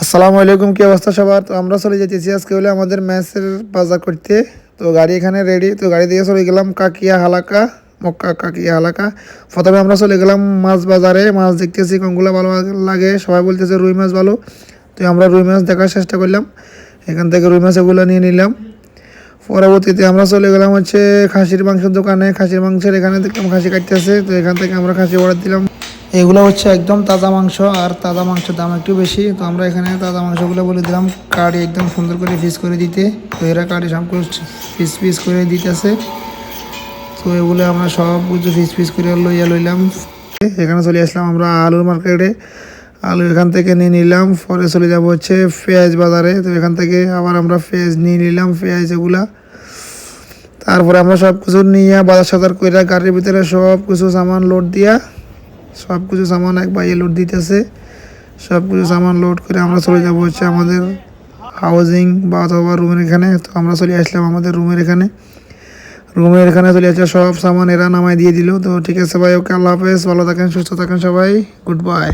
আসসালামু আলাইকুম, কি অবস্থা সবার? তো আমরা চলে যেতেছি আজকে হলে আমাদের ম্যাচের বাজার করতে। তো গাড়ি এখানে রেডি, তো গাড়ি দিয়ে চলে গেলাম কাকিয়া হালাকা, মক্কা কাকিয়া হালাকা। প্রথমে আমরা চলে গেলাম মাছ বাজারে, মাছ দেখতেছি কোনগুলো ভালো লাগে, সবাই বলতেছে রুই মাছ ভালো। তো আমরা রুই মাছ দেখার চেষ্টা করলাম, এখান থেকে রুই মাছ এগুলো নিয়ে নিলাম। পরবর্তীতে আমরা চলে গেলাম হচ্ছে খাসির মাংসের দোকানে, খাসির মাংসের এখানে দেখলাম খাসি কাটতেছে, তো এখান থেকে আমরা খাসি অর্ডার দিলাম। এগুলো হচ্ছে একদম তাজা মাংস, আর তাজা মাংসের দাম একটু বেশি। তো আমরা এখানে তাজা মাংসগুলো বলে দিলাম কাটি একদম সুন্দর করে পিস করে দিতে। তো এরা কাটি সব পিস পিস করে দিতেছে। তো এগুলো আমরা সব কিছু পিস পিস করে লইলাম। এখানে চলে আসলাম আমরা আলুর মার্কেটে, আলু এখান থেকে নিয়ে নিলাম। পরে চলে যাব হচ্ছে পেঁয়াজ বাজারে, তো এখান থেকে আবার আমরা পেঁয়াজ নিয়ে নিলাম, পেঁয়াজ এগুলা। তারপরে আমরা সব কিছু নিয়ে বাজার সাজার করে গাড়ির ভিতরে সব কিছু সামান লোড দিয়া, সব কিছু সামান এক বাইয়ে লোড দিতেছে। সব কিছু সামান লোড করে আমরা চলে যাব হচ্ছে আমাদের হাউজিং বা অথবা রুমের এখানে। তো আমরা চলে আসলাম আমাদের রুমের এখানে, রুমের এখানে চলে আসছে সব সামান এরা নামাই দিয়ে দিল। তো ঠিক আছে ভাই, ওকে, আল্লাহ হাফেজ, ভালো থাকেন, সুস্থ থাকেন সবাই, গুড বাই।